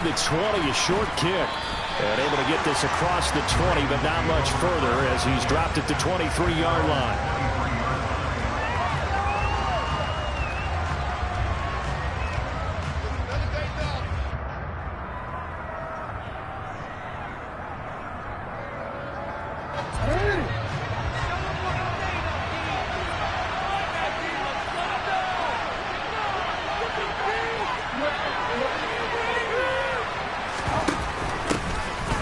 The 20, a short kick. And able to get this across the 20, but not much further as he's dropped it to 23-yard line.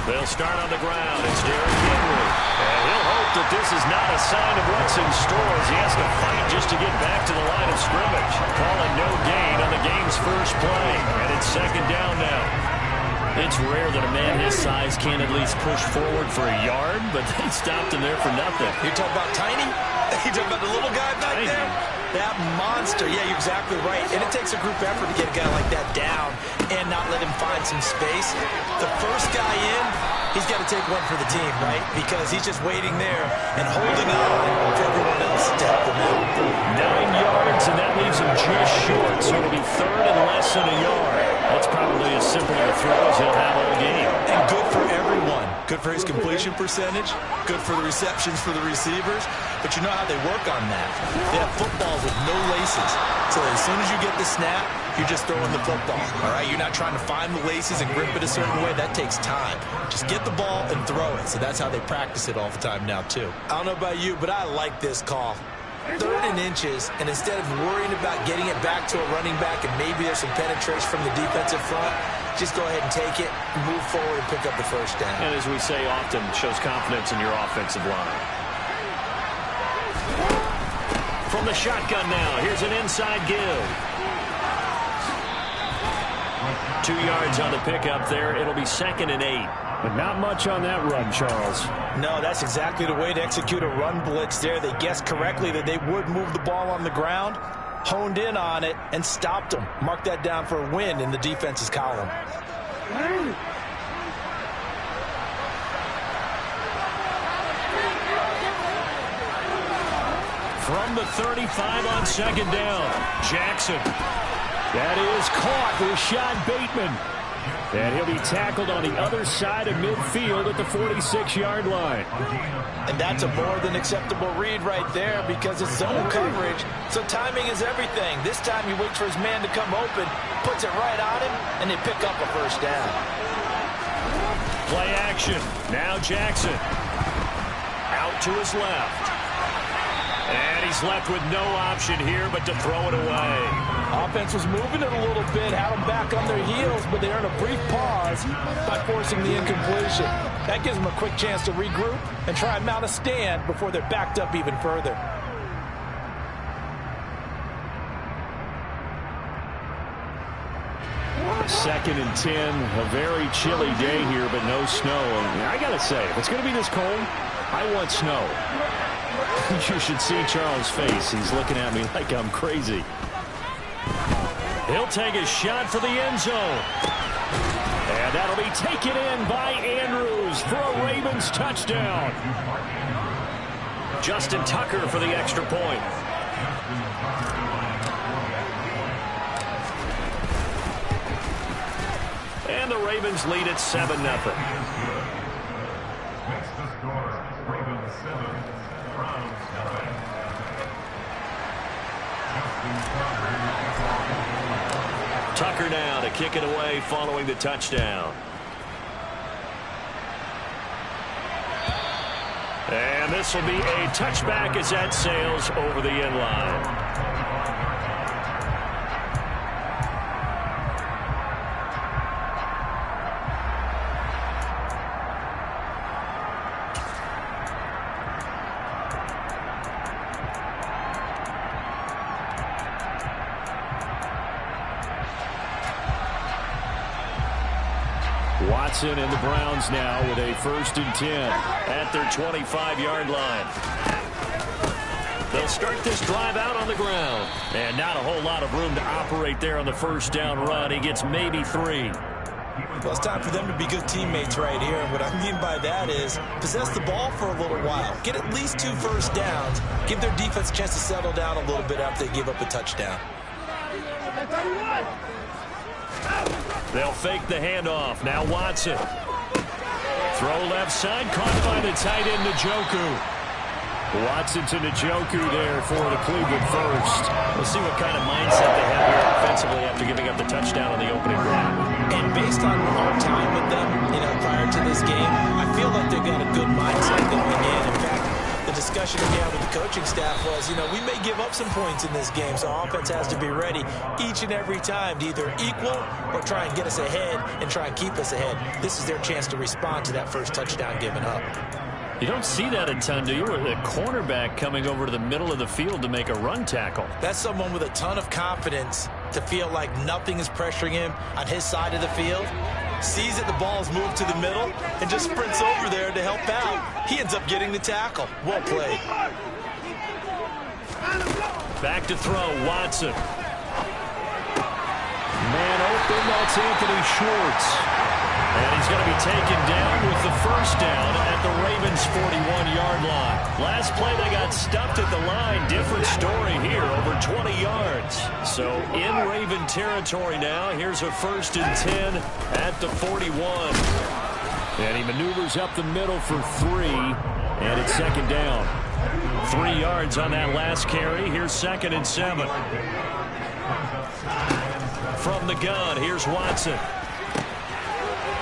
They'll start on the ground. It's Derrick Henry. And he'll hope that this is not a sign of what's in store as he has to fight just to get back to the line of scrimmage. Calling no gain on the game's first play. And it's second down now. It's rare that a man his size can't at least push forward for a yard, but they stopped him there for nothing. You're talking about tiny? You're talking about the little guy back there? That monster. Yeah, you're exactly right. And it takes a group effort to get a guy like that down and not let him find some space. The first guy in, he's got to take one for the team, right? Because he's just waiting there and holding on for everyone else to help him out. 9 yards, and that leaves him just short. So it'll be third and less than a yard. That's probably as simple a throw as he'll have all game. And good for everyone. Good for his completion percentage. Good for the receptions for the receivers. But you know how they work on that. They have footballs with no laces. So as soon as you get the snap, you're just throwing the football. All right, you're not trying to find the laces and grip it a certain way. That takes time. Just get the ball and throw it. So that's how they practice it all the time now, too. I don't know about you, but I like this call. 3rd and inches, and instead of worrying about getting it back to a running back and maybe there's some penetration from the defensive front, just go ahead and take it, move forward, and pick up the first down. And as we say often, shows confidence in your offensive line. From the shotgun now, here's an inside give. 2 yards on the pickup there. It'll be 2nd and 8. But not much on that run, Charles. No, that's exactly the way to execute a run blitz there. They guessed correctly that they would move the ball on the ground, honed in on it, and stopped them. Mark that down for a win in the defense's column. From the 35 on 2nd down, Jackson. That is caught with Rashad Bateman. And he'll be tackled on the other side of midfield at the 46-yard line. And that's a more than acceptable read right there because it's zone coverage, so timing is everything. This time he waits for his man to come open, puts it right on him, and they pick up a first down. Play action. Now Jackson. Out to his left. And he's left with no option here but to throw it away. Offense was moving it a little bit, had them back on their heels, but they earned a brief pause by forcing the incompletion. That gives them a quick chance to regroup and try and mount a stand before they're backed up even further. Second and 10, a very chilly day here, but no snow. And I got to say, if it's going to be this cold, I want snow. You should see Charles' face. He's looking at me like I'm crazy. He'll take a shot for the end zone. And that'll be taken in by Andrews for a Ravens touchdown. Justin Tucker for the extra point. And the Ravens lead at 7-0. Tucker now to kick it away following the touchdown. And this will be a touchback as that sails over the end line. Watson and the Browns now with a 1st and 10 at their 25-yard line. They'll start this drive out on the ground. And not a whole lot of room to operate there on the first down run. He gets maybe 3. Well, it's time for them to be good teammates right here. And what I mean by that is possess the ball for a little while. Get at least 2 first downs. Give their defense a chance to settle down a little bit after they give up a touchdown. They'll fake the handoff. Now Watson. Throw left side, caught by the tight end Njoku. Watson to Njoku there for the Cleveland first. We'll see what kind of mindset they have here offensively after giving up the touchdown on the opening drive. And based on our time with them, prior to this game, I feel like they've got a good mindset going in. In fact, the discussion we had with the coaching staff was, we may give up some points in this game, so our offense has to be ready each and every time to either equal or try and get us ahead and try and keep us ahead. This is their chance to respond to that first touchdown given up. You don't see that a ton, do you? With a cornerback coming over to the middle of the field to make a run tackle. That's someone with a ton of confidence to feel like nothing is pressuring him on his side of the field. Sees that the ball's moved to the middle and just sprints over there to help out. He ends up getting the tackle. Well played. Back to throw, Watson. Man open, that's Anthony Schwartz. And he's going to be taken down with the first down at the Ravens' 41-yard line. Last play, they got stuffed at the line. Different story here, over 20 yards. So in Raven territory now. Here's a 1st and 10 at the 41. And he maneuvers up the middle for 3, and it's 2nd down. 3 yards on that last carry. Here's 2nd and 7. From the gun, here's Watson.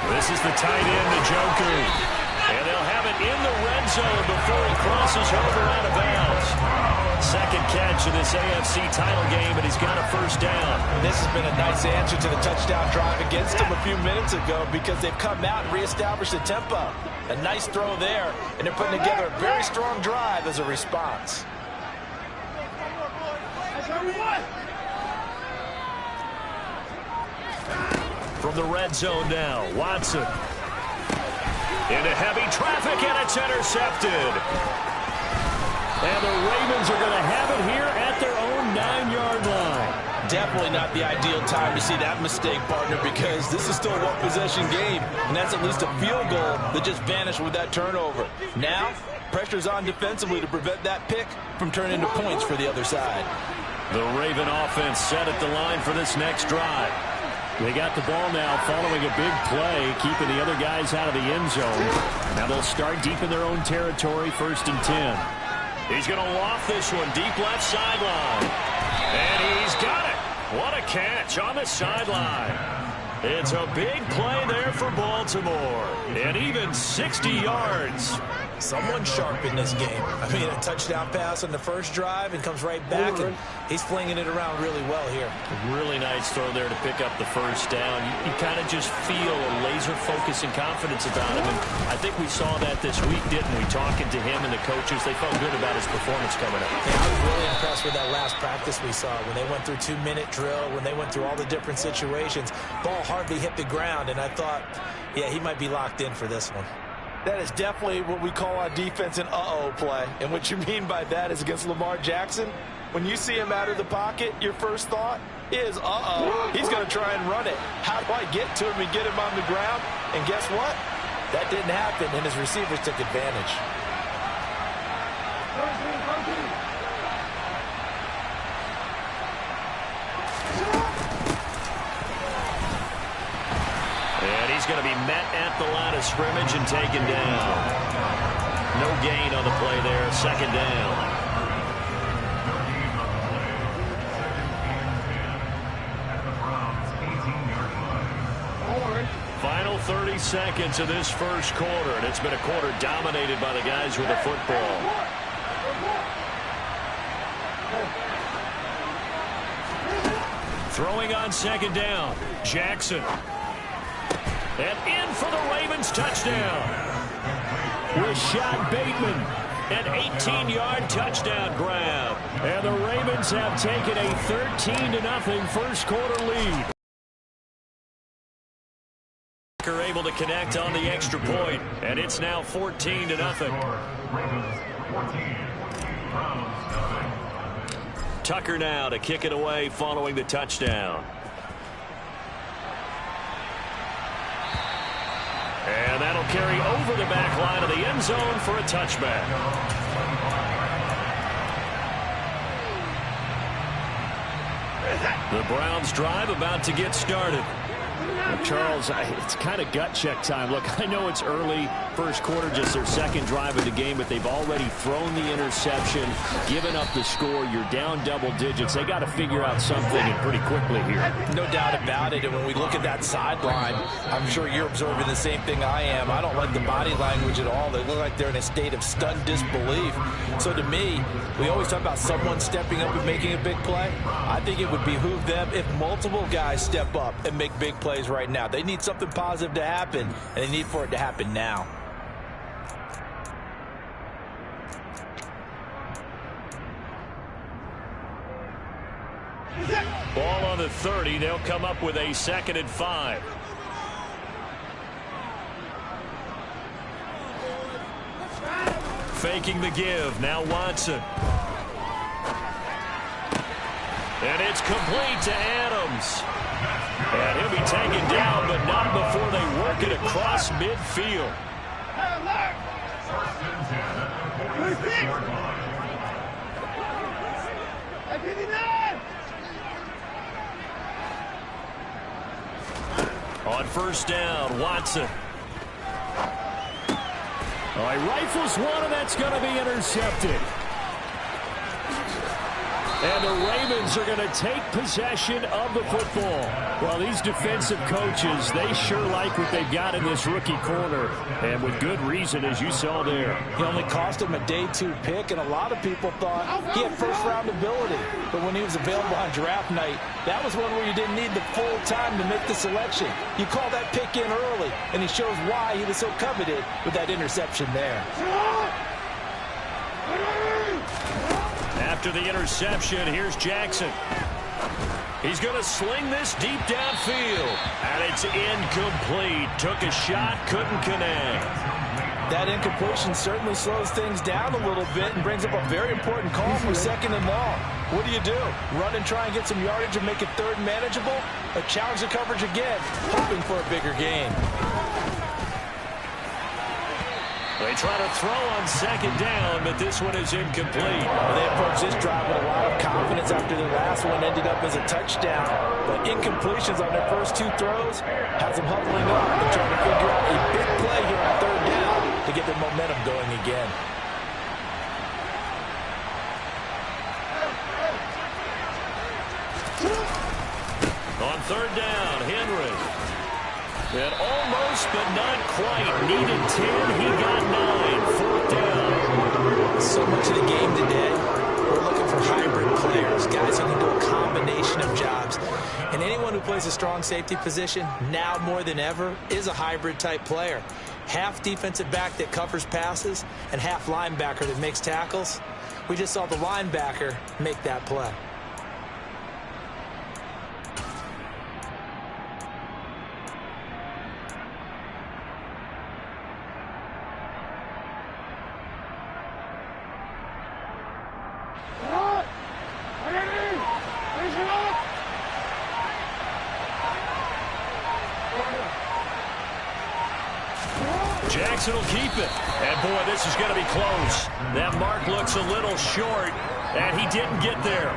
This is the tight end, Njoku. And they'll have it in the red zone before he crosses over out of bounds. 2nd catch of this AFC title game, and he's got a 1st down. This has been a nice answer to the touchdown drive against them a few minutes ago because they've come out and reestablished the tempo. A nice throw there, and they're putting together a very strong drive as a response. From the red zone now, Watson. Into heavy traffic, and it's intercepted. And the Ravens are going to have it here at their own 9-yard line. Definitely not the ideal time to see that mistake, partner, because this is still a one-possession game, and that's at least a field goal that just vanished with that turnover. Now, pressure's on defensively to prevent that pick from turning into points for the other side. The Raven offense set at the line for this next drive. They got the ball now following a big play, keeping the other guys out of the end zone. Now they'll start deep in their own territory, 1st and 10. He's going to loft this one deep left sideline. And he's got it. What a catch on the sideline. It's a big play there for Baltimore. And even 60 yards. Someone sharp in this game. I mean, a touchdown pass on the first drive and comes right back, and he's flinging it around really well here. Really nice throw there to pick up the 1st down. You kind of just feel a laser focus and confidence about him. And I think we saw that this week, didn't we? Talking to him and the coaches, they felt good about his performance coming up. Yeah, I was really impressed with that last practice we saw when they went through 2-minute drill, when they went through all the different situations. Ball hardly hit the ground, and I thought, yeah, he might be locked in for this one. That is definitely what we call on defense an uh-oh play. And what you mean by that is against Lamar Jackson, when you see him out of the pocket, your first thought is, uh-oh, he's going to try and run it. How do I get to him and get him on the ground? And guess what? That didn't happen, and his receivers took advantage. He's going to be met at the line of scrimmage and taken down. No gain on the play there. 2nd down. Final 30 seconds of this first quarter, and it's been a quarter dominated by the guys with the football. Throwing on 2nd down. Jackson. And in for the Ravens touchdown. Rashad Bateman. An 18-yard touchdown grab. And the Ravens have taken a 13-0 first quarter lead. Are able to connect on the extra point, and it's now 14-0. Tucker now to kick it away following the touchdown. And that'll carry over the back line of the end zone for a touchback. The Browns drive about to get started. Charles, it's kind of gut check time. Look, I know it's early, first quarter, just their second drive of the game, but they've already thrown the interception, given up the score. You're down double digits. They got to figure out something, and pretty quickly here. No doubt about it. And when we look at that sideline, I'm sure you're observing the same thing I am. I don't like the body language at all. They look like they're in a state of stunned disbelief. So to me, we always talk about someone stepping up and making a big play. I think it would behoove them if multiple guys step up and make big plays right now. They need something positive to happen, and they need for it to happen now. Ball on the 30. They'll come up with a 2nd and 5. Faking the give. Now Watson. And it's complete to Adams. And he'll be taken down, but not before they work it across midfield. On first down, Watson. All right, rifles one, and that's going to be intercepted. And the Ravens are going to take possession of the football. Well, these defensive coaches, they sure like what they've got in this rookie corner. And with good reason, as you saw there. He only cost him a day 2 pick, and a lot of people thought he had first-round ability. But when he was available on draft night, that was one where you didn't need the full time to make the selection. You call that pick in early, and he shows why he was so coveted with that interception there. After the interception, here's Jackson. He's going to sling this deep downfield. And it's incomplete. Took a shot, couldn't connect. That incompletion certainly slows things down a little bit and brings up a very important call for 2nd and long. What do? Run and try and get some yardage and make it 3rd manageable? Or challenge the coverage again, hoping for a bigger gain? They try to throw on 2nd down, but this one is incomplete. They approach this drive with a lot of confidence after their last one ended up as a touchdown. But incompletions on their first 2 throws has them huddling up and trying to figure out a big play here on 3rd down to get their momentum going again. On 3rd down, Henry. And almost, but not quite. Needed 10. He got 9. 4th down. So much of the game today, we're looking for hybrid players, guys who can do a combination of jobs. And anyone who plays a strong safety position, now more than ever, is a hybrid-type player. Half defensive back that covers passes and half linebacker that makes tackles. We just saw the linebacker make that play. Jackson will keep it. And, boy, this is going to be close. That mark looks a little short, and he didn't get there.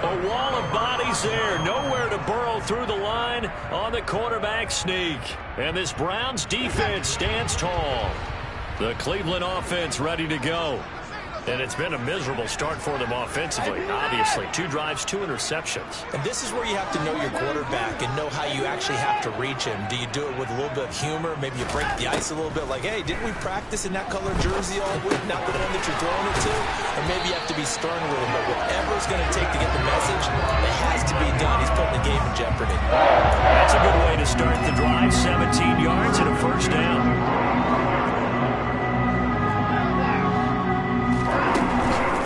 A wall of bodies there. Nowhere to burrow through the line on the quarterback sneak. And this Browns defense stands tall. The Cleveland offense ready to go. And it's been a miserable start for them offensively, obviously. 2 drives, 2 interceptions. And this is where you have to know your quarterback and know how you actually have to reach him. Do you do it with a little bit of humor? Maybe you break the ice a little bit like, hey, didn't we practice in that color jersey all week, not the one that you're throwing it to? Or maybe you have to be stern with him. But whatever it's going to take to get the message, it has to be done. He's putting the game in jeopardy. That's a good way to start the drive. 17 yards and a 1st down.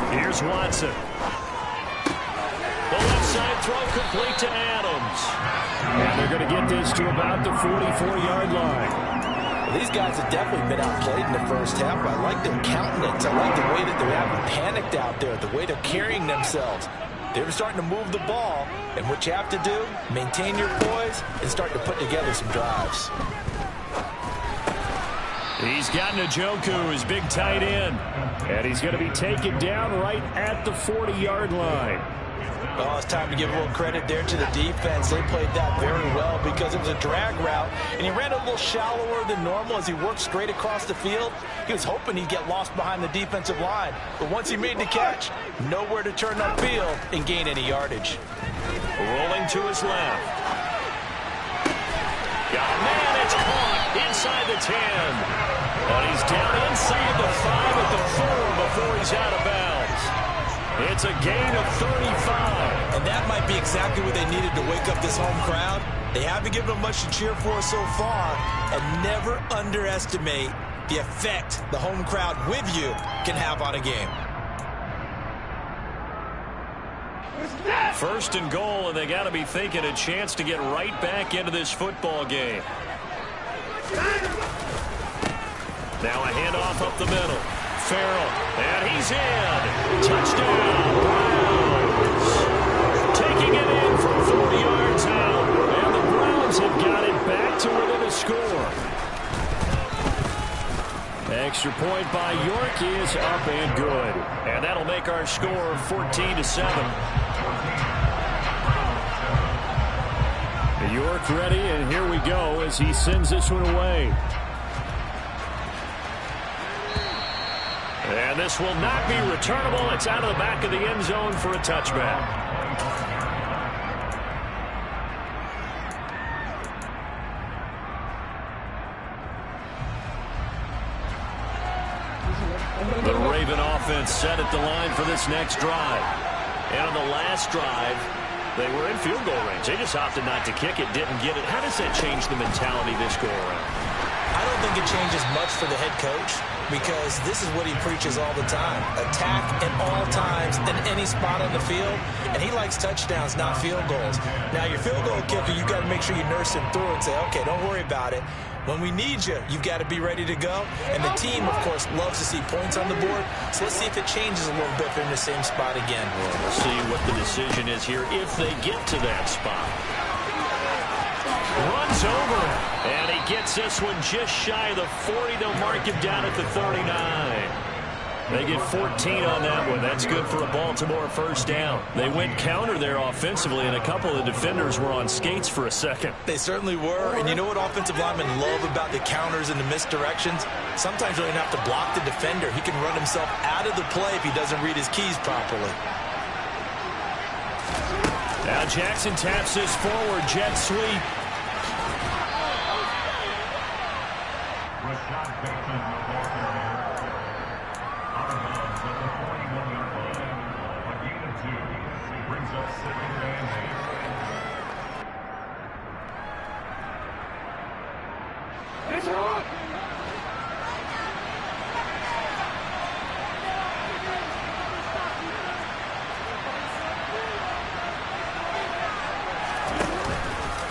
Here's Watson. The left side throw complete to Adams. And they're going to get this to about the 44-yard line. Well, these guys have definitely been outplayed in the first half. I like their countenance. I like the way that they're having panicked out there, the way they're carrying themselves. They're starting to move the ball, and what you have to do, maintain your poise and start to put together some drives. He's got Njoku, his big tight end. And he's going to be taken down right at the 40-yard line. Oh, it's time to give a little credit there to the defense. They played that very well because it was a drag route, and he ran a little shallower than normal as he worked straight across the field. He was hoping he'd get lost behind the defensive line, but once he made the catch, nowhere to turn upfield and gain any yardage. Rolling to his left. Got a man, it's caught inside the 10. And he's down inside the 5 at the 4 before he's out of bounds. It's a gain of 35. And that might be exactly what they needed to wake up this home crowd. They haven't given them much to cheer for so far, and never underestimate the effect the home crowd with you can have on a game. First and goal, and they got to be thinking a chance to get right back into this football game. Now a handoff up the middle. Farrell, and he's in. Touchdown, Browns. Taking it in from 40 yards out, and the Browns have got it back to within a score. Extra point by York is up and good. And that'll make our score 14-7. York ready, and here we go as he sends this one away. And this will not be returnable. It's out of the back of the end zone for a touchback. The Raven offense set at the line for this next drive. And on the last drive, they were in field goal range. They just opted not to kick it, didn't get it. How does that change the mentality this go around? I don't think it changes much for the head coach because this is what he preaches all the time. Attack at all times in any spot on the field, and he likes touchdowns, not field goals. Now, your field goal kicker, you've got to make sure you nurse him through and say, okay, don't worry about it. When we need you, you've got to be ready to go. And the team, of course, loves to see points on the board. So let's see if it changes a little bit if they're in the same spot again. We'll see what the decision is here if they get to that spot. Runs over it, and he gets this one just shy of the 40. They'll mark him down at the 39. They get 14 on that one. That's good for a Baltimore first down. They went counter there offensively, and a couple of the defenders were on skates for a second. They certainly were, and you know what offensive linemen love about the counters and the misdirections? Sometimes you don't even have to block the defender. He can run himself out of the play if he doesn't read his keys properly. Now Jackson taps this forward, jet sweep.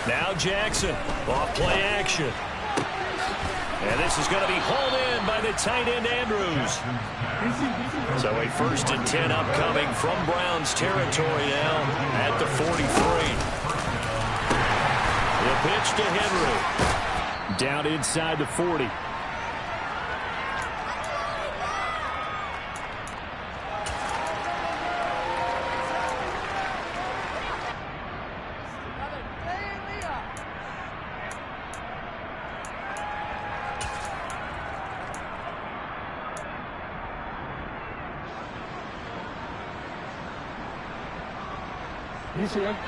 Now Jackson, off play action. And this is going to be hauled in by the tight end Andrews. So a 1st and 10 upcoming from Browns territory now at the 43. The pitch to Henry. Down inside the 40.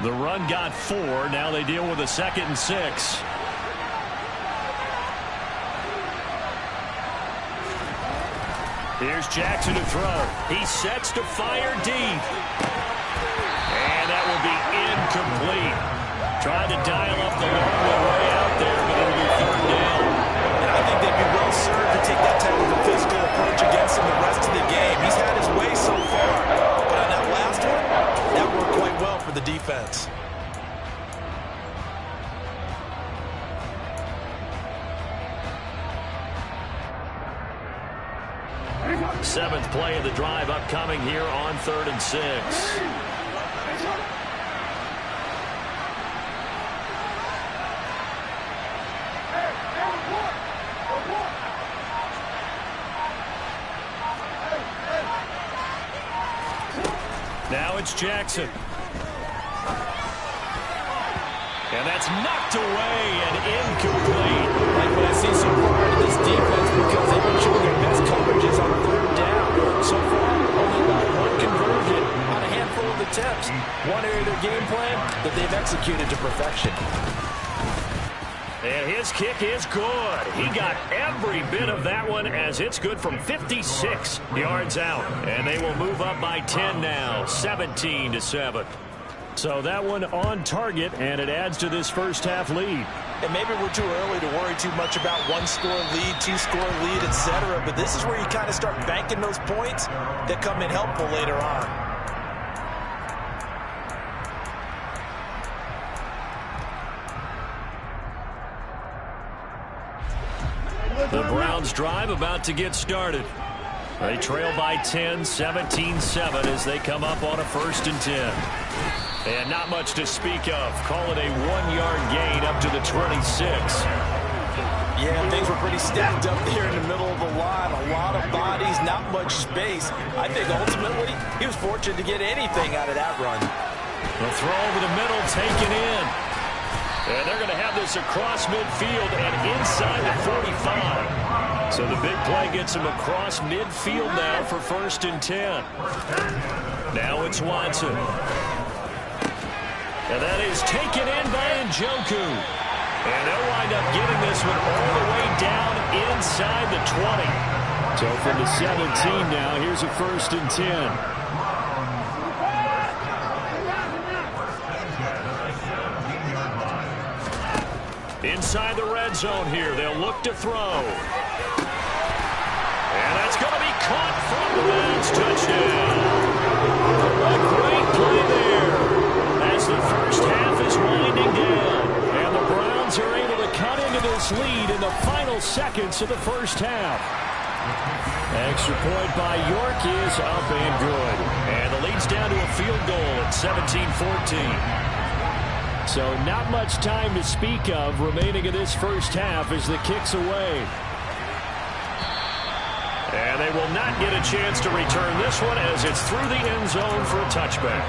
The run got 4. Now they deal with a 2nd and 6. Here's Jackson to throw. He sets to fire deep. And that will be incomplete. Tried to dial up the long one way out there, but it'll be 3rd down. And I think they'd be well served to take that type of a physical approach against him the rest of the game. He's had his way so far. But on that last one, that worked quite well for the defense. Seventh play of the drive upcoming here on 3rd and 6. Now it's Jackson. And that's knocked away and incomplete. Like what I see so far in this defense, because they've been showing their best coverages on 3rd down. So far, only about 1 conversion on a handful of attempts. One area of their game plan that they've executed to perfection. And his kick is good. He got every bit of that one as it's good from 56 yards out. And they will move up by 10 now, 17-7. So that one on target, and it adds to this first half lead. And maybe we're too early to worry too much about 1-score lead, 2-score lead, etc. But this is where you kind of start banking those points that come in helpful later on. The Browns drive about to get started. They trail by 10, 17-7 as they come up on a 1st and 10. And not much to speak of. Call it a 1-yard gain up to the 26. Yeah, things were pretty stacked up there in the middle of the line. A lot of bodies, not much space. I think ultimately he was fortunate to get anything out of that run. The throw over the middle taken in. And they're going to have this across midfield and inside the 45. So the big play gets him across midfield now for 1st and 10. Now it's Watson. And that is taken in by Njoku. And they'll wind up getting this one all the way down inside the 20. So from the 17 now, here's a 1st and 10. Inside the red zone here, they'll look to throw. And that's going to be caught from the bounds. Touchdown. A great play there as the first half is winding down. And the Browns are able to cut into this lead in the final seconds of the first half. Extra point by York is up and good. And the lead's down to a field goal at 17-14. So not much time to speak of remaining in this first half as the kick's away. And they will not get a chance to return this one as it's through the end zone for a touchback.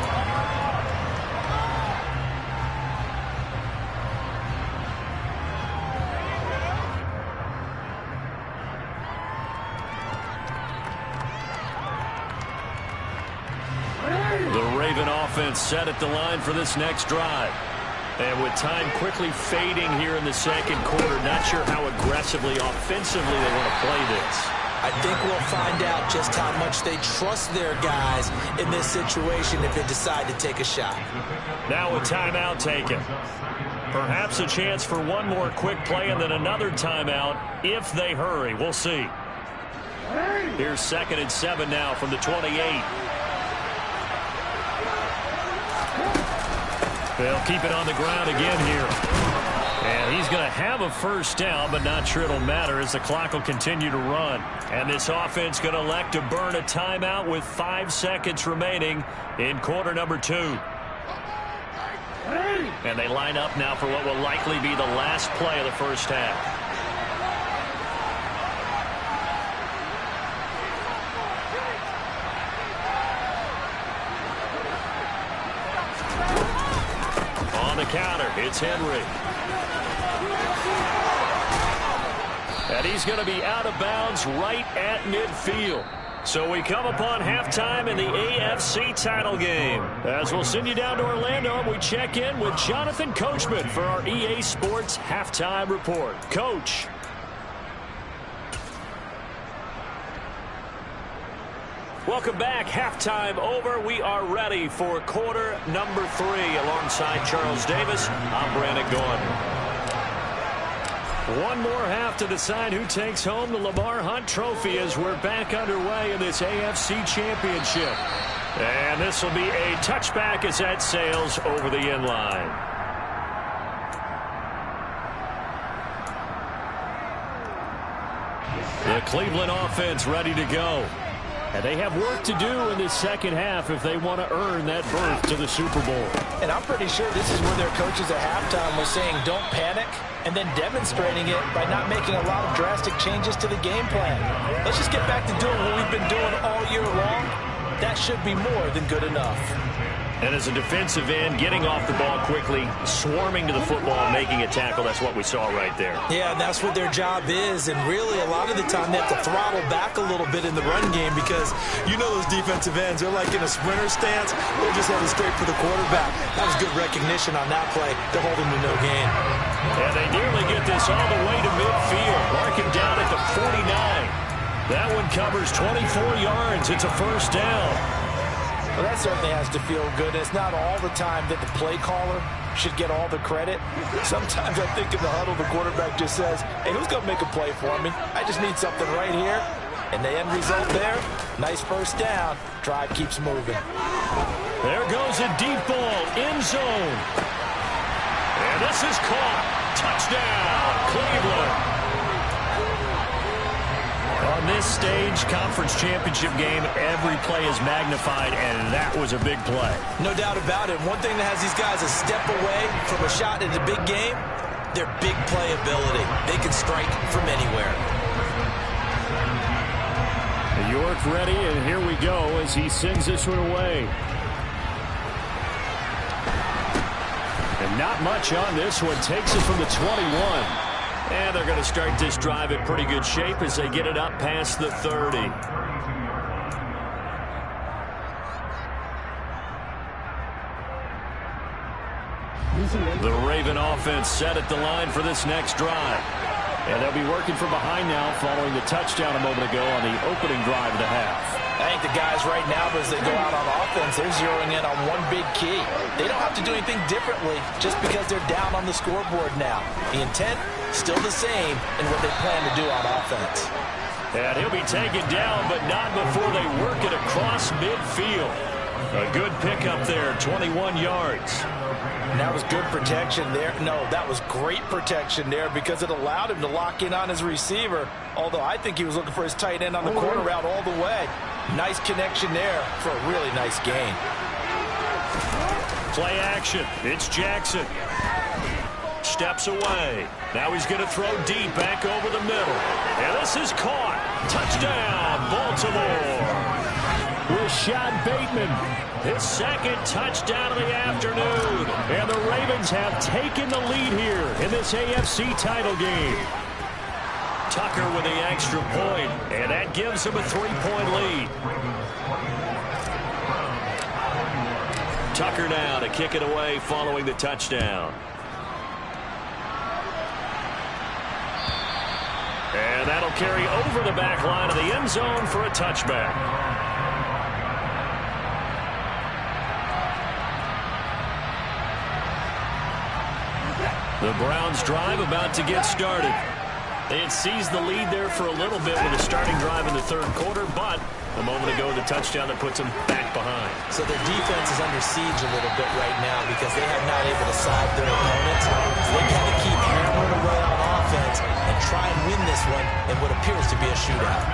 The Raven offense set at the line for this next drive. And with time quickly fading here in the 2nd quarter, not sure how aggressively, offensively they want to play this. I think we'll find out just how much they trust their guys in this situation if they decide to take a shot. Now a timeout taken. Perhaps a chance for one more quick play and then another timeout if they hurry. We'll see. Here's 2nd and 7 now from the 28. They'll keep it on the ground again here. And he's going to have a first down, but not sure it'll matter as the clock will continue to run. And this offense going to elect to burn a timeout with 5 seconds remaining in quarter number 2. And they line up now for what will likely be the last play of the first half. Counter, it's Henry. And he's going to be out of bounds right at midfield. So we come upon halftime in the AFC title game. As we'll send you down to Orlando, and we check in with Jonathan Coachman for our EA Sports Halftime Report. Coach. Welcome back. Halftime over. We are ready for quarter number 3 alongside Charles Davis. I'm Brandon Gaudin. One more half to decide who takes home the Lamar Hunt Trophy as we're back underway in this AFC Championship. And this will be a touchback as that sails over the end line. The Cleveland offense ready to go. And they have work to do in this second half if they want to earn that berth to the Super Bowl. And I'm pretty sure this is where their coaches at halftime were saying don't panic, and then demonstrating it by not making a lot of drastic changes to the game plan. Let's just get back to doing what we've been doing all year long. That should be more than good enough. And as a defensive end, getting off the ball quickly, swarming to the football, and making a tackle, that's what we saw right there. Yeah, and that's what their job is. And really, a lot of the time, they have to throttle back a little bit in the run game because you know those defensive ends, they're like in a sprinter stance. They're just headed straight for the quarterback. That was good recognition on that play to hold him to no gain. And they nearly get this all the way to midfield. Mark him down at the 49. That one covers 24 yards. It's a first down. Well, that certainly has to feel good. It's not all the time that the play caller should get all the credit. Sometimes I think in the huddle, the quarterback just says, hey, who's going to make a play for me? I just need something right here. And the end result there, nice first down. Drive keeps moving. There goes a deep ball, end zone. And this is caught. Touchdown, Cleveland. On this stage, conference championship game, every play is magnified, and that was a big play. No doubt about it. One thing that has these guys a step away from a shot in the big game, their big play ability. They can strike from anywhere. York ready, and here we go as he sends this one away. And not much on this one. Takes it from the 21. And they're going to start this drive in pretty good shape as they get it up past the 30. The Raven offense set at the line for this next drive. And they'll be working from behind now following the touchdown a moment ago on the opening drive of the half. I think the guys right now, as they go out on offense, they're zeroing in on one big key. They don't have to do anything differently just because they're down on the scoreboard now. The intent, still the same in what they plan to do on offense. And he'll be taken down, but not before they work it across midfield. A good pickup there, 21 yards. And that was good protection there. No, that was great protection there because it allowed him to lock in on his receiver, although I think he was looking for his tight end on the corner route all the way. Nice connection there for a really nice gain. Play action. It's Jackson. Steps away. Now he's going to throw deep back over the middle. And this is caught. Touchdown, Baltimore. Rashad Bateman. His second touchdown of the afternoon. And the Ravens have taken the lead here in this AFC title game. Tucker with the extra point, and that gives him a 3-point lead. Tucker now to kick it away following the touchdown. And that'll carry over the back line of the end zone for a touchback. The Browns drive about to get started. They had seized the lead there for a little bit with a starting drive in the third quarter, but a moment ago the touchdown that puts them back behind. So their defense is under siege a little bit right now because they have not able to solve their opponents. They got to keep hammering away on offense and try and win this one in what appears to be a shootout.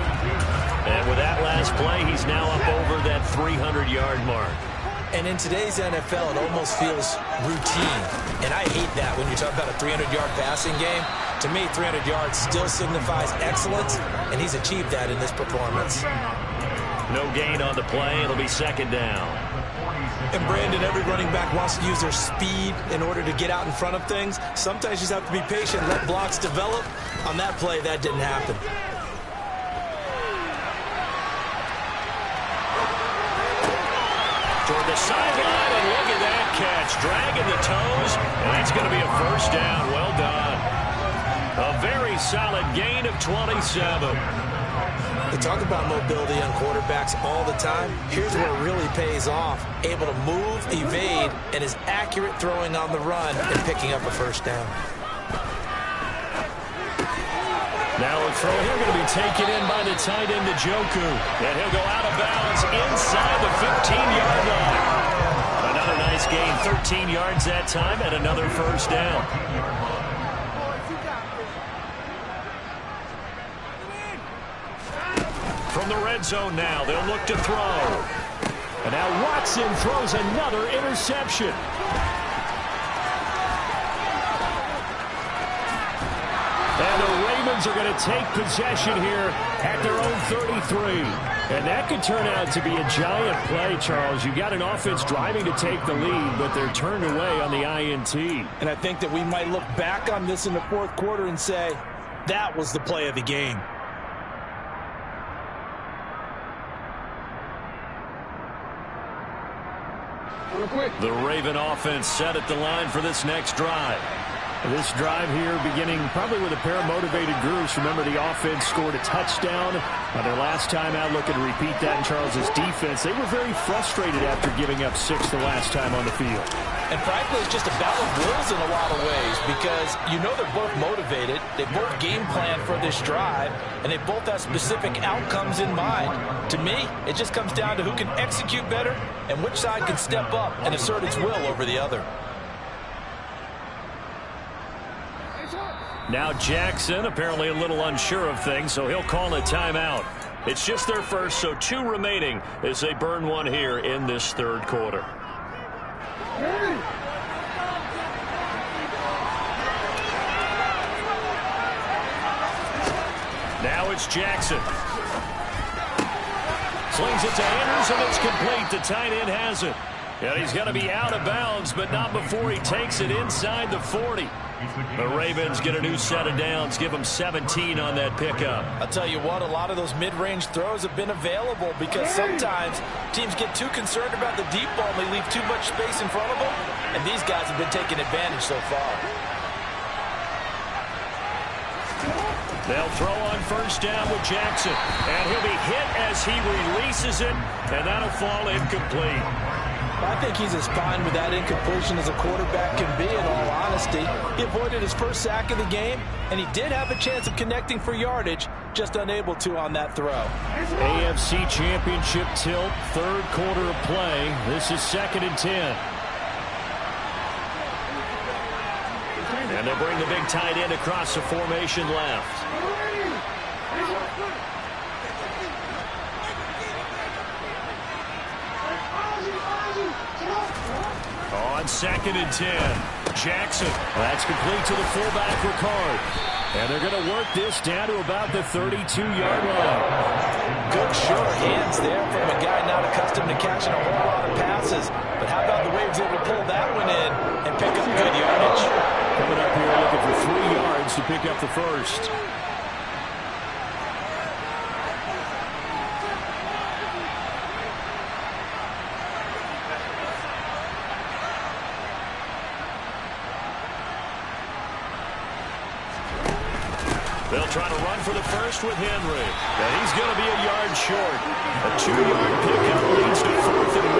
And with that last play, he's now up over that 300-yard mark. And in today's NFL, it almost feels routine. And I hate that when you talk about a 300-yard passing game. To me, 300 yards still signifies excellence, and he's achieved that in this performance. No gain on the play. It'll be second down. And Brandon, every running back wants to use their speed in order to get out in front of things. Sometimes you just have to be patient, let blocks develop. On that play, that didn't happen. Toward the sideline, and look at that catch. Dragging the toes, and that's going to be a first down. Well done. A very solid gain of 27. They talk about mobility on quarterbacks all the time. Here's where it really pays off. Able to move, evade, and is accurate throwing on the run and picking up a first down. Now a throw here going to be taken in by the tight end, Njoku. And he'll go out of bounds inside the 15-yard line. Another nice gain, 13 yards that time, and another first down. From the red zone now, they'll look to throw. And now Watson throws another And And the Ravens are going to take possession here at their own 33. And that could turn out to be a giant play, Charles. You got an offense driving to take the lead, but they're turned away on the INT. And I think that we might look back on this in the fourth quarter and say, that was the play of the game. The Raven offense set at the line for this next drive. This drive here beginning probably with a pair of motivated groups. Remember, the offense scored a touchdown on their last time out. Looking to repeat that in Charles's defense. They were very frustrated after giving up 6 the last time on the field. And frankly, it's just a battle of wills in a lot of ways because you know they're both motivated. They both game plan for this drive, and they both have specific outcomes in mind. To me, it just comes down to who can execute better and which side can step up and assert its will over the other. Now Jackson apparently a little unsure of things, so he'll call a timeout. It's just their first, so 2 remaining as they burn one here in this third quarter. Now it's Jackson. Slings it to Anderson. It's complete. The tight end has it. And he's going to be out of bounds, but not before he takes it inside the 40. The Ravens get a new set of downs, give them 17 on that pickup. I'll tell you what, a lot of those mid-range throws have been available because sometimes teams get too concerned about the deep ball and they leave too much space in front of them, and these guys have been taking advantage so far. They'll throw on first down with Jackson, and he'll be hit as he releases it, and that'll fall incomplete. I think he's as fine with that incompletion as a quarterback can be, in all honesty. He avoided his first sack of the game, and he did have a chance of connecting for yardage, just unable to on that throw. AFC Championship tilt, third quarter of play. This is 2nd and 10. And they'll bring the big tight end across the formation left. On 2nd and 10, Jackson. That's complete to the fullback, Ricard. And they're going to work this down to about the 32-yard line. Good sure hands there from a guy not accustomed to catching a whole lot of passes. But how about the way he was able to pull that one in and pick up good yardage? Coming up here looking for 3 yards to pick up the first. They'll try to run for the first with Henry. And he's going to be a yard short. A 2-yard pickup leads to 4th and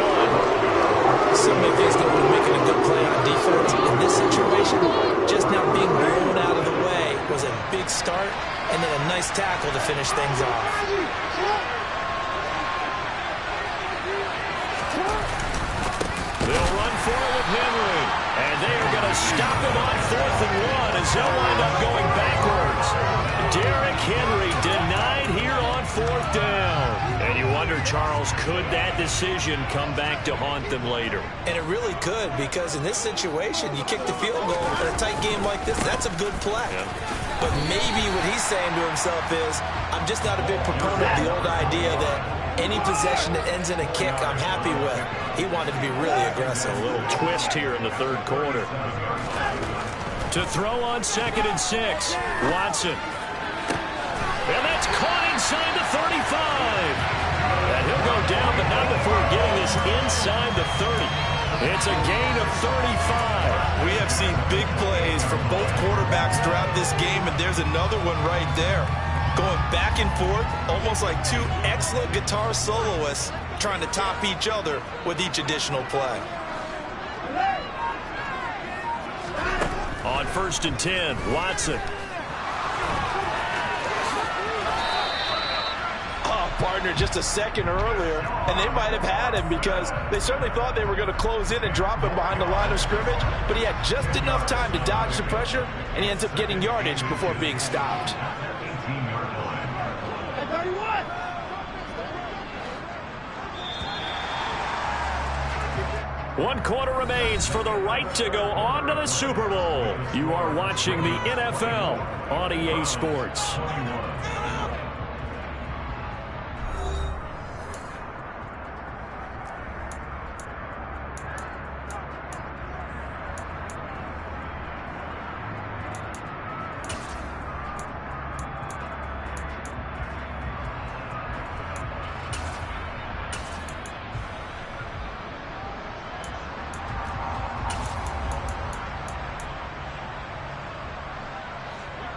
1. So many things go into making a good play on defense. In this situation, just now being blown out of the way was a big start, and then a nice tackle to finish things off. They'll run for it with Henry. And they are going to stop him on 4th and 1 as they'll wind up going backwards. Derrick Henry denied here on 4th down. And you wonder, Charles, could that decision come back to haunt them later? And it really could, because in this situation, you kick the field goal in a tight game like this, that's a good play. Yeah. But maybe what he's saying to himself is, I'm just not a big proponent of the old idea that any possession that ends in a kick, I'm happy with. He wanted to be really aggressive. A little twist here in the third quarter. To throw on 2nd and 6, Watson. And that's caught inside the 35. And he'll go down, but not before getting this inside the 30. It's a gain of 35. We have seen big plays from both quarterbacks throughout this game, and there's another one right there. Going back and forth, almost like 2 excellent guitar soloists trying to top each other with each additional play. On 1st and 10, Watson. Oh, partner, just a second earlier, and they might have had him because they certainly thought they were going to close in and drop him behind the line of scrimmage, but he had just enough time to dodge the pressure, and he ends up getting yardage before being stopped. 1 quarter remains for the right to go on to the Super Bowl. You are watching the NFL on EA Sports.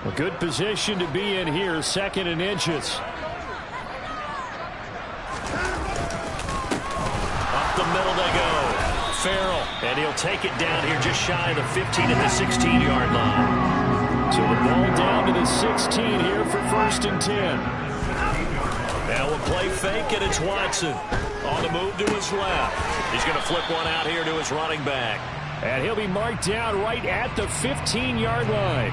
A good position to be in here, 2nd and inches. Up the middle they go. Farrell, and he'll take it down here just shy of the 15 at the 16-yard line. So the ball down to the 16 here for 1st and 10. Now we'll play fake, and it's Watson. On the move to his left. He's going to flip one out here to his running back. And he'll be marked down right at the 15-yard line.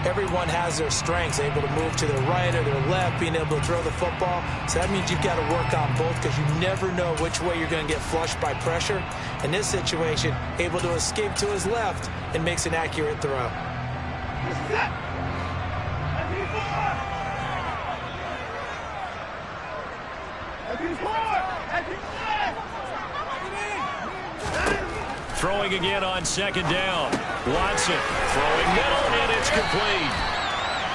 Everyone has their strengths, able to move to their right or their left, being able to throw the football. So that means you've got to work on both because you never know which way you're going to get flushed by pressure. In this situation, able to escape to his left and makes an accurate throw. Throwing again on 2nd down. Watson throwing middle, and it's complete.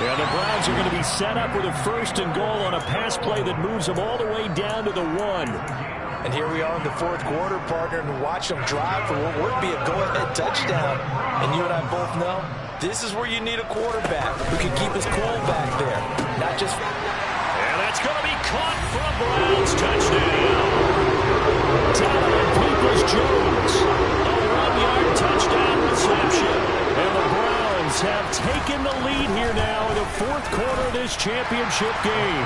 Yeah, the Browns are going to be set up with a 1st and goal on a pass play that moves them all the way down to the 1. And here we are in the 4th quarter, partner, and watch them drive for what would be a go-ahead touchdown. And you and I both know this is where you need a quarterback who can keep his cool back there. Not just... And that's going to be caught for a Browns touchdown. Donovan Peoples-Jones. A 1-yard touchdown reception. And the Browns have taken the lead here now in the 4th quarter of this championship game.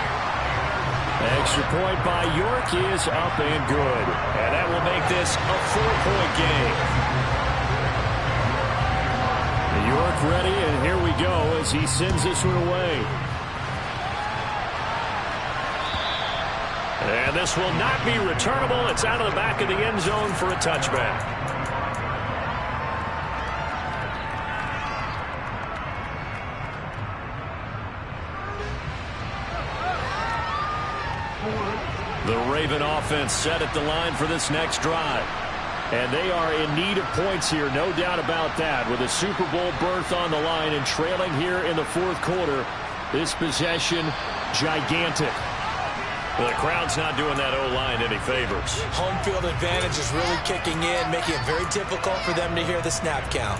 Extra point by York is up and good. And that will make this a 4-point game. York ready, and here we go as he sends this one away. And this will not be returnable. It's out of the back of the end zone for a touchback. The Raven offense set at the line for this next drive. And they are in need of points here, no doubt about that. With a Super Bowl berth on the line and trailing here in the 4th quarter, this possession, gigantic. Well, the crowd's not doing that O-line any favors. Home field advantage is really kicking in, making it very difficult for them to hear the snap count.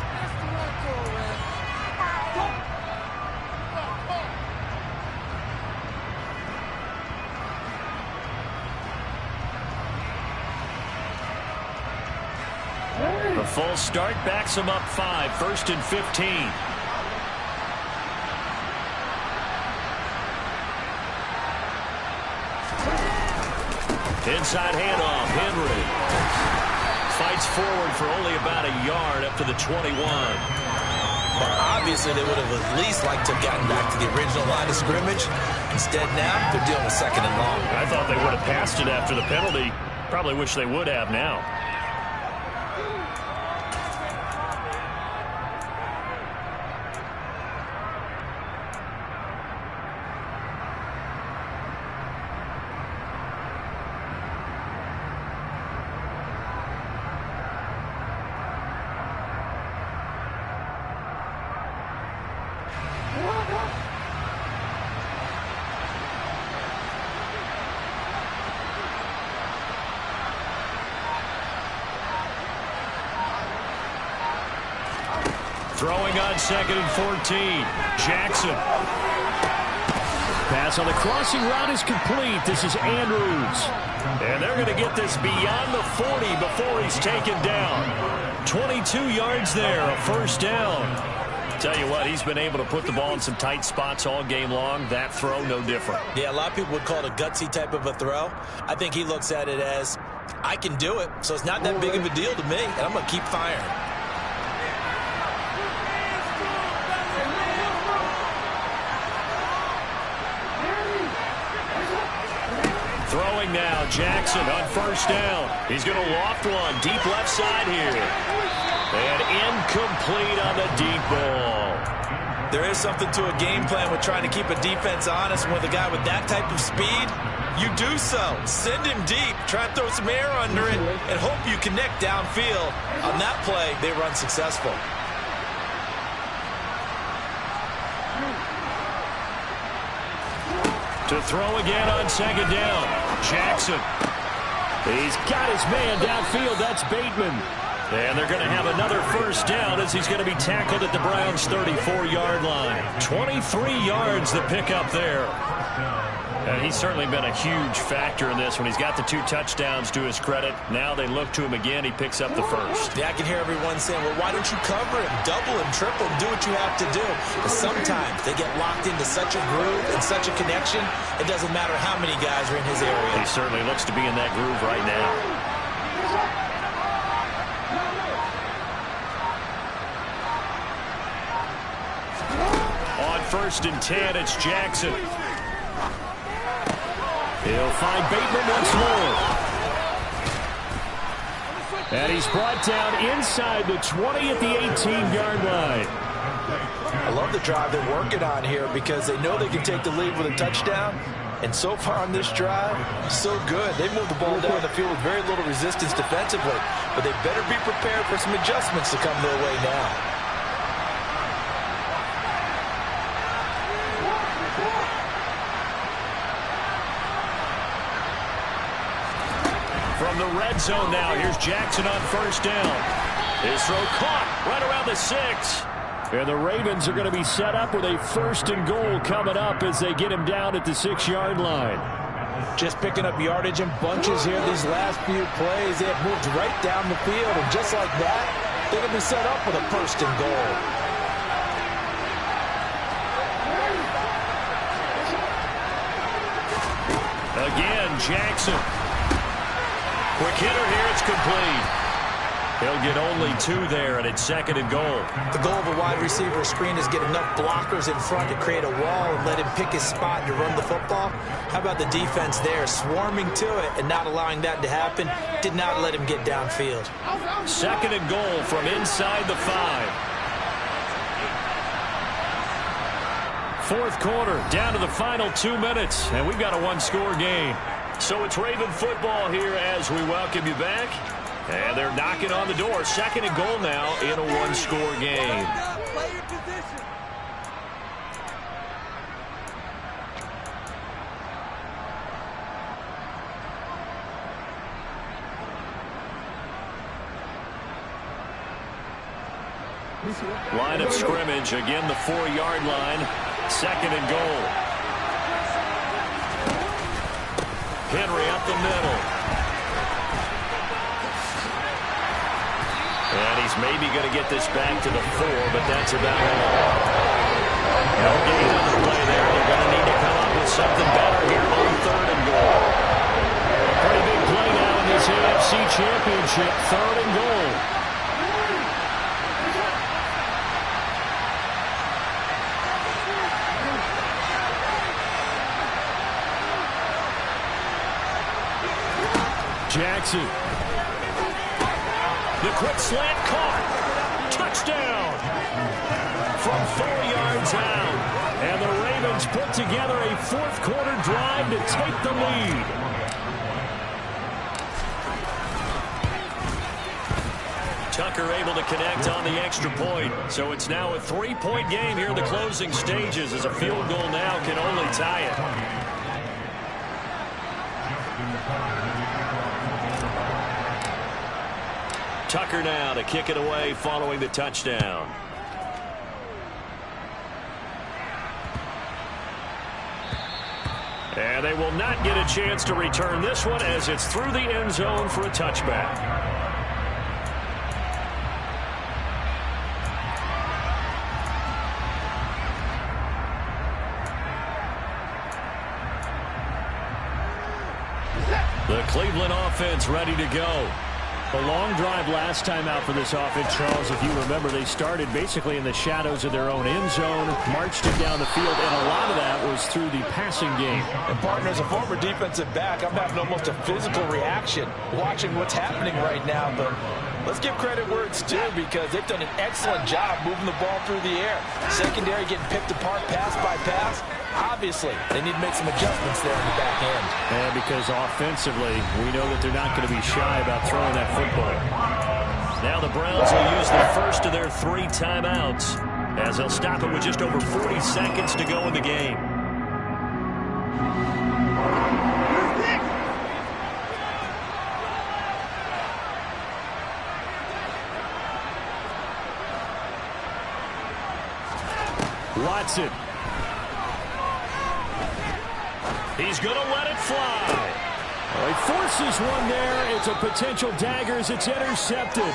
A full start backs them up 5, 1st and 15. Inside handoff, Henry. Fights forward for only about a yard up to the 21. Well, obviously, they would have at least liked to have gotten back to the original line of scrimmage. Instead, now, they're dealing with 2nd and long. I thought they would have passed it after the penalty. Probably wish they would have now. Throwing on 2nd and 14. Jackson. Pass on the crossing route is complete. This is Andrews. And they're going to get this beyond the 40 before he's taken down. 22 yards there, a 1st down. Tell you what, he's been able to put the ball in some tight spots all game long. That throw, no different. Yeah, a lot of people would call it a gutsy type of a throw. I think he looks at it as, I can do it, so it's not that big of a deal to me, and I'm going to keep firing. Throwing now, Jackson on first down. He's going to loft one deep left side here. And incomplete on the deep ball. There is something to a game plan with trying to keep a defense honest. And with a guy with that type of speed, you do so. Send him deep. Try and throw some air under it and hope you connect downfield. On that play, they run successful. To throw again on second down. Jackson. He's got his man downfield. That's Bateman. And they're going to have another first down as he's going to be tackled at the Browns' 34-yard line. 23 yards the pickup there. And he's certainly been a huge factor in this when he's got the 2 touchdowns to his credit. Now they look to him again. He picks up the first. Yeah, I can hear everyone saying, well, why don't you cover him, double him, triple him, do what you have to do. But sometimes they get locked into such a groove and such a connection, it doesn't matter how many guys are in his area. He certainly looks to be in that groove right now. On 1st and 10, it's Jackson. He'll find Bateman once more. And he's brought down inside the 20 at the 18-yard line. I love the drive they're working on here because they know they can take the lead with a touchdown. And so far on this drive, so good. They moved the ball down the field with very little resistance defensively. But they better be prepared for some adjustments to come their way now. From the red zone now, here's Jackson on first down. His throw caught right around the 6. And the Ravens are going to be set up with a 1st and goal coming up as they get him down at the 6-yard line. Just picking up yardage in bunches here these last few plays. They have moved right down the field, and just like that, they're going to be set up with a 1st and goal. Again, Jackson. Quick hitter here, it's complete. He'll get only 2 there, and it's 2nd and goal. The goal of a wide receiver screen is get enough blockers in front to create a wall and let him pick his spot to run the football. How about the defense there, swarming to it and not allowing that to happen? Did not let him get downfield. 2nd and goal from inside the 5. 4th quarter, down to the final 2 minutes, and we've got a 1-score game. So it's Raven football here as we welcome you back. And they're knocking on the door. 2nd and goal now in a 1-score game. Line of scrimmage, again the 4-yard line. 2nd and goal. Henry up the middle. And he's maybe going to get this back to the 4, but that's about all. No gain on the play there. They're going to need to come up with something better here on 3rd and goal. A pretty big play now in this AFC Championship. 3rd and goal. Jackson. The quick slant caught. Touchdown. From 4 yards out. And the Ravens put together a 4th quarter drive to take the lead. Tucker able to connect on the extra point. So it's now a 3-point game here in the closing stages as a field goal now can only tie it. Tucker now to kick it away following the touchdown. And they will not get a chance to return this one as it's through the end zone for a touchback. The Cleveland offense ready to go. A long drive last time out for this offense, Charles. If you remember, they started basically in the shadows of their own end zone, marched it down the field, and a lot of that was through the passing game. And, partner, as a former defensive back, I'm having almost a physical reaction watching what's happening right now. But let's give credit where it's due, because they've done an excellent job moving the ball through the air. Secondary getting picked apart pass by pass. Obviously, they need to make some adjustments there in the back end. And because offensively, we know that they're not going to be shy about throwing that football. Now the Browns will use the first of their 3 timeouts, as they'll stop it with just over 40 seconds to go in the game. Watson. He's going to let it fly. Well, he forces one there. It's a potential dagger as it's intercepted.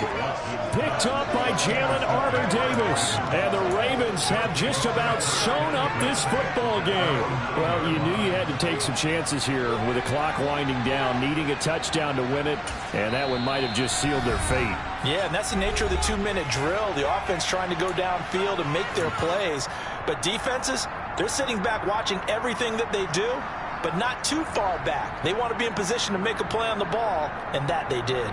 Picked up by Jalen Armour-Davis. And the Ravens have just about sewn up this football game. Well, you knew you had to take some chances here with the clock winding down, needing a touchdown to win it, and that one might have just sealed their fate. Yeah, and that's the nature of the 2-minute drill. The offense trying to go downfield and make their plays. But defenses, they're sitting back watching everything that they do, but not too far back. They want to be in position to make a play on the ball, and that they did.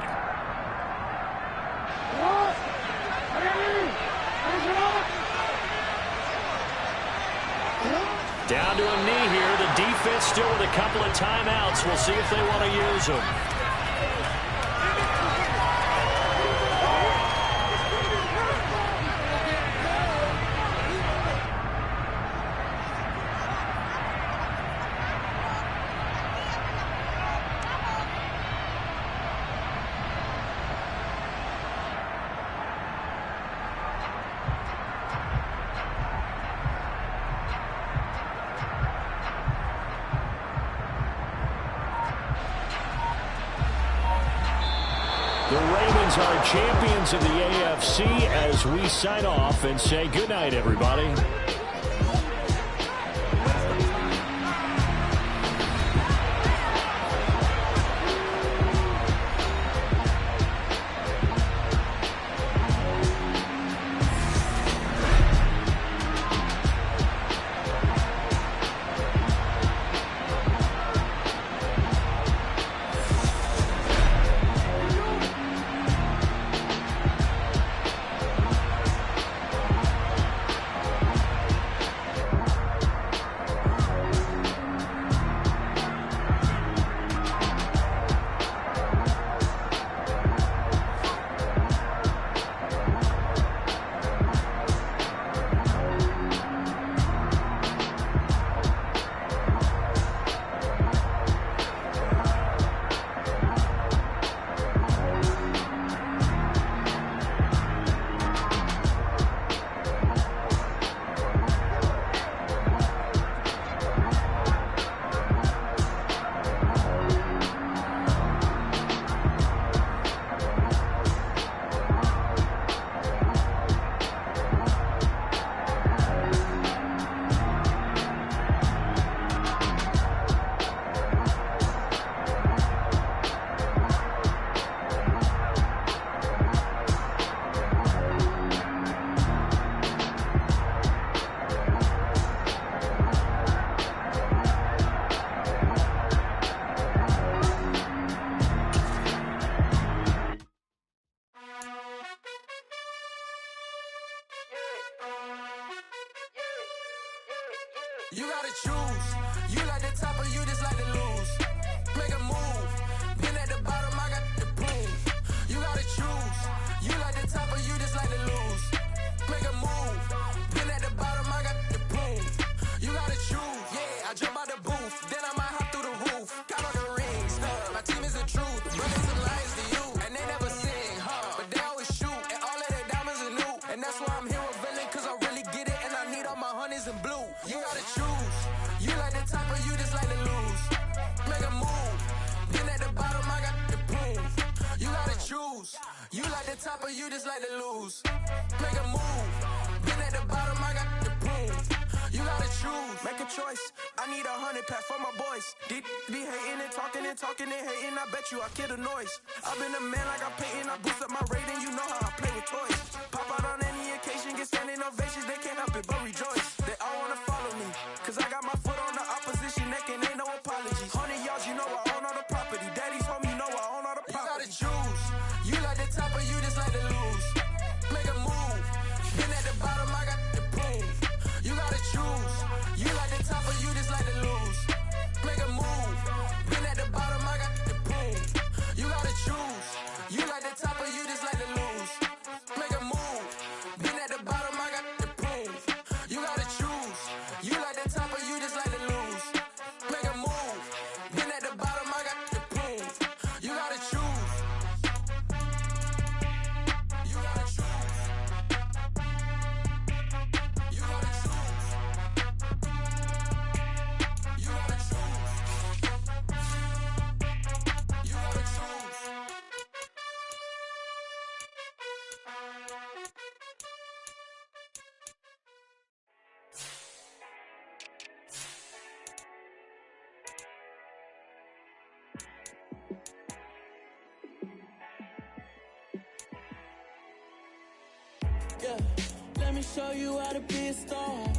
Down to a knee here. The defense still with a couple of timeouts. We'll see if they want to use them. The Ravens are champions of the AFC as we sign off and say goodnight, everybody. You gotta choose. You like the top or you just like to lose. Make a move. Been at the bottom, I got the prove. You gotta choose. You like the top or you just like to lose. Make a move. Been at the bottom, I got the prove. You gotta choose. Yeah, I jump out the booth. Then I might hop through the roof. Count on the rings. My team is the truth. Brothers and lions to you. And they never sing, but they always shoot. And all of their diamonds are new. And that's why I'm here with Villain, cause I really get it. And I need all my honeys in blue. You gotta choose. You like the top or you just like to lose. Make a move. Then at the bottom, I got the proof. You gotta choose. You like the top or you just like to lose. Make a move. Then at the bottom, I got the proof. You gotta choose. Make a choice. I need 100 pack for my boys. Deep be hating and talking and talking and hating. I bet you I kill the noise. I've been a man like I'm Peyton. I boost up my rating. You know how I play with toys. Pop out on any occasion, get standing ovations. They can't help it but rejoice. They all wanna follow me, cause I got my foot on the opposition neck and ain't no apologies. 100 yards, you know I own all the property. Daddy told me, you know I own all the property. You gotta choose. You like the top or you just like to lose. Make a move. Been at the bottom, I got the proof. You gotta choose. You like the top or you just like to lose. Make a move. Been at the bottom, I got the proof. You gotta choose. You like the top or you just like to lose. Make a move. Been at the bottom, I got the proof. You gotta choose. You like the top or you just like to lose. Make a move. Been at the bottom, I got the proof. You gotta choose. You gotta choose. You gotta choose. You gotta choose. You gotta choose. Yeah, let me show you how to be a star.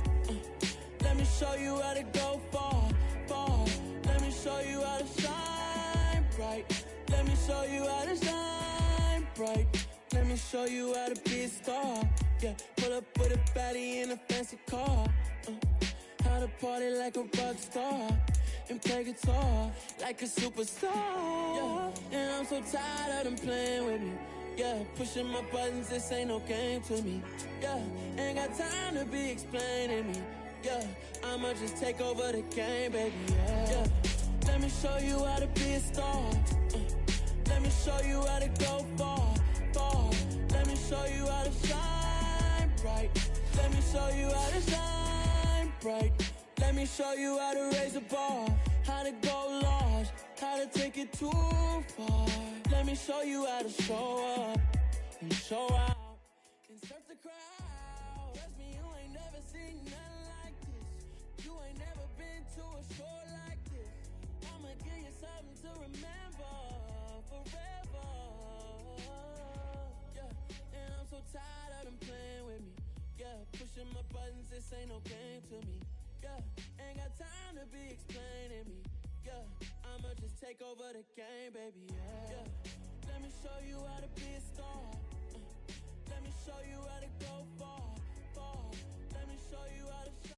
Let me show you how to go far, far. Let me show you how to shine bright. Let me show you how to shine bright. Let me show you how to be a star. Yeah, pull up with a baddie in a fancy car. How to party like a rock star and play guitar like a superstar. Yeah, and I'm so tired of them playing with me. Yeah, pushing my buttons, this ain't no game to me. Yeah, ain't got time to be explaining me. Yeah, I'ma just take over the game, baby. Yeah, let me show you how to be a star. Let me show you how to go far, far. Let me show you how to shine bright. Let me show you how to shine bright. Let me show you how to raise a bar, how to go large, how to take it too far. Let me show you how to show up and show out and surf the crowd. Trust me, you ain't never seen nothing like this. You ain't never been to a show like this. I'ma give you something to remember forever. Yeah, and I'm so tired of them playing with me. Yeah, pushing my buttons, this ain't no game to me. Yeah, ain't got time to be explaining me. Yeah, I'ma just take over the game, baby. Yeah, let me show you how to be a star. Let me show you how to go far, far. Let me show you how to shine.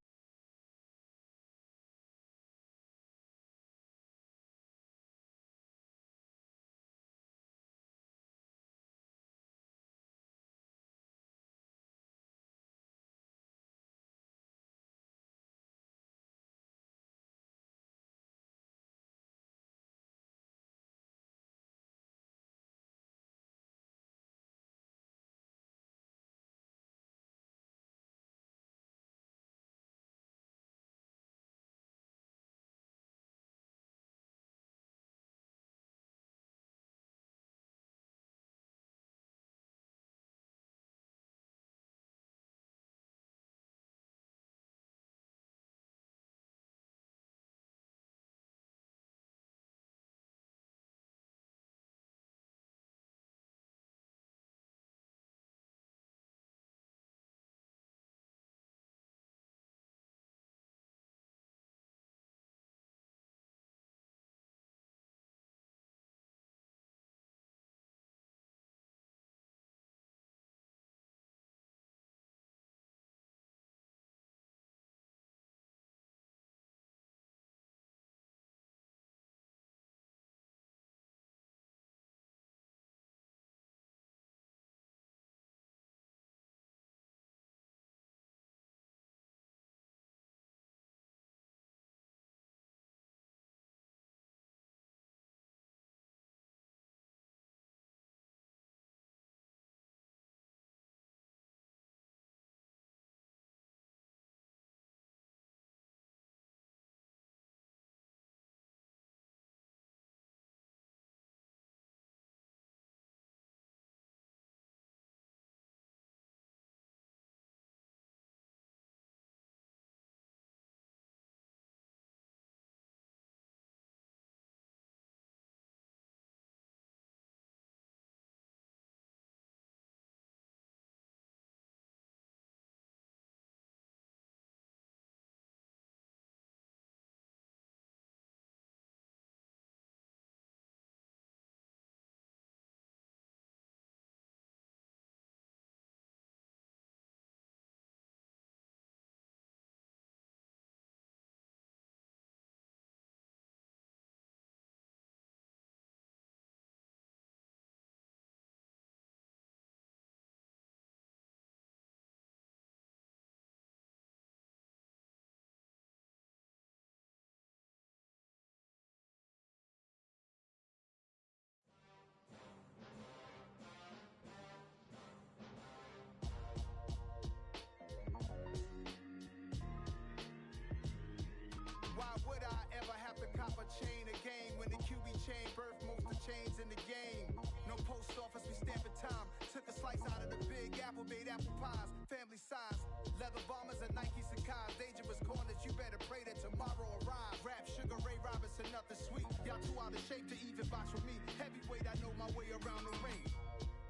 chains in the game. No post office, we stamping time. Took a slice out of the big apple, made apple pies. Family size, leather bombers and Nike Sacai's. Dangerous corners, you better pray that tomorrow arrives. Rap, Sugar Ray Robinson, nothing sweet. Y'all too out of shape to even box with me. Heavyweight, I know my way around the ring.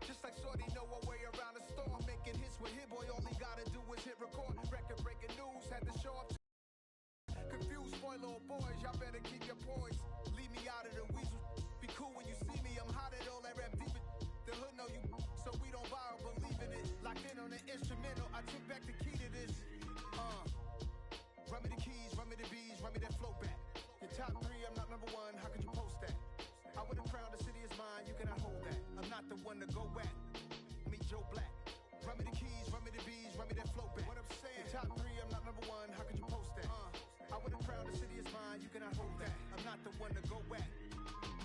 Just like Shorty know her way around the storm. Making hits with Hit Boy, all he gotta do is hit record. Record breaking news, had to show up. Confused, spoil little boys, y'all better keep your poise. Leave me out of the weasel. Be cool when you see me, I'm hot at all that rap deep. The hood know you, so we don't borrow, believe in it. Locked in on the instrumental, I took back the key to this. Run me the keys, run me the bees, run me that flow back. Your top 3, I'm not number 1, how could you post that? I would've crowned the city is mine, you cannot hold that. I'm not the one to go back. Meet Joe Black. Run me the keys, run me the bees, run me that flow back. What I'm saying, top 3, I'm not number 1, how could you post that? I would've crowned the city is mine, you cannot hold that. I'm not the one to go back.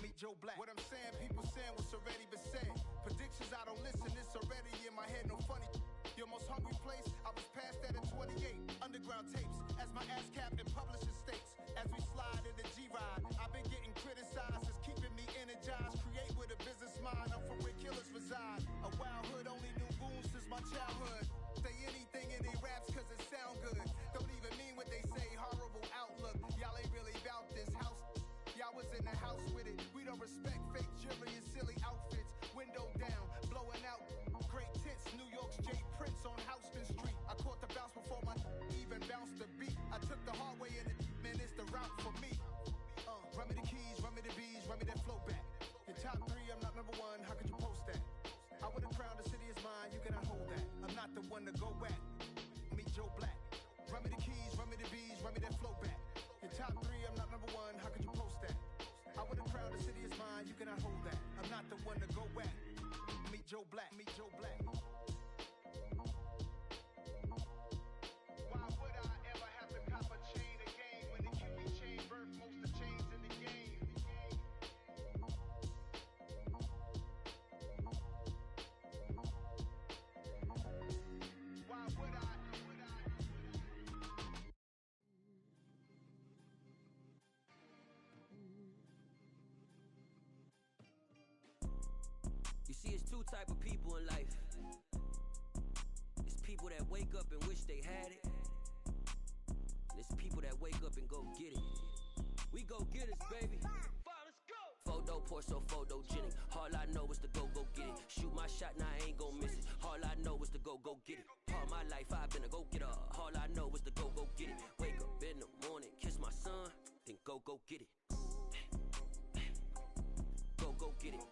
Meet Joe Black. What I'm saying, people saying what's already been said. Predictions, I don't listen, it's already in my head, no funny. Your most hungry place, I was past that in 28. Underground tapes, as my ass cap in publishing states. As we slide in the G-Ride, I've been getting criticized, it's keeping me energized. Create with a business mind, I'm from where killers reside. A wild hood, only knew goons since my childhood. Say anything in they raps cause it sound good. Don't even mean what they say, horrible outlook. Y'all ain't really about this house. Y'all was in the house with it. We don't respect fake jewelry and silly outfits. Window down, blowing out. Great tits, New York's Jay Prince on Houston Street. I caught the bounce before my even bounced the beat. I took the hard way in it, man, it's the route for me. Run me the keys, run me the bees, run me that flow back. Your top 3, I'm not number 1, how could you post that? I would've crowned the city is mine, you cannot hold that. I'm not the one to go back. Meet Joe Black. Run me the keys, run me the bees, run me that flow back. Your top 3, I'm not number 1, how could you post that? I would've crowned the city is mine, you cannot hold that. I'm not the one to go back. Meet Joe Black, meet Joe Black. Why would I ever have to cop a chain again when the QB chain birthed most of chains in the game? Why would I? You see, it's 2 type of people in life. It's people that wake up and wish they had it. And it's people that wake up and go get it. We go get it, baby. Photo poor, so photogenic. All I know is to go get it. Shoot my shot, now I ain't gon' miss it. All I know is to go get it. All my life I've been a go-getter. All I know is to go get it. Wake up in the morning, kiss my son, then go get it. Go get it.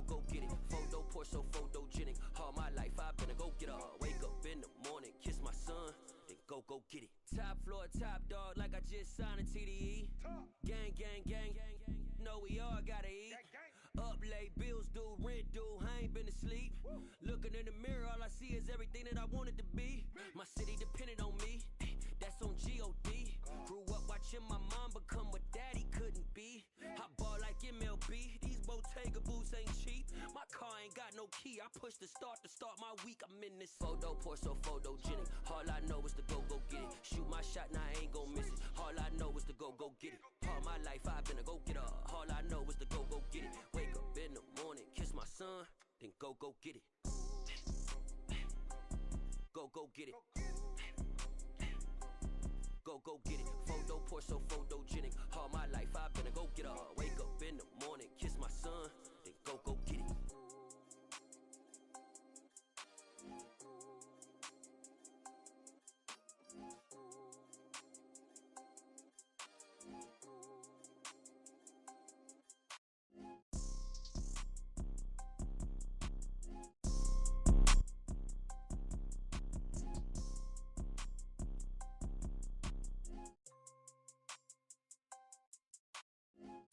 Go get it. Photo poor, so photogenic. All my life I've been a go-getter. Wake up in the morning, kiss my son, then go get it. Top floor, top dog, like I just signed a TDE. Gang, gang, gang, know we all gotta eat. Up late, bills due, rent due, I ain't been asleep. Looking in the mirror, all I see is everything that I wanted to be. My city depended on me, that's on G.O.D. Grew up watching my mom become what daddy couldn't be. I ball like MLB, these Bottega boots ain't cheap. My car ain't got no key, I push the start to start my week. I'm in this photo poor, so photogenic. All I know is to go get it. Shoot my shot, now I ain't gon' miss it. All I know is to go get it. All my life I've been a go-getter. All I know is to go get it. Wake up in the morning, kiss my son, then go get it. Go get it. Go get it. Photo poor, so photogenic. All my life I've been a go-getter. Wake up in the morning, kiss my son, then go get it.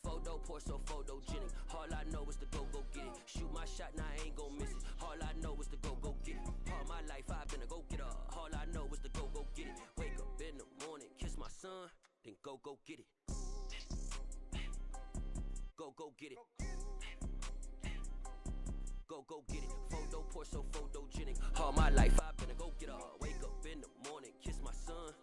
Photo poor, so photogenic. All I know is to go get it. Shoot my shot, now I ain't gon' miss it. All I know is to go get it. All my life I've been a go-getter. All I know is to go get it. Wake up in the morning, kiss my son, then go get it. Go get it. Go get it. Photo poor, so photogenic. All my life I've been a go-getter. Wake up in the morning, kiss my son,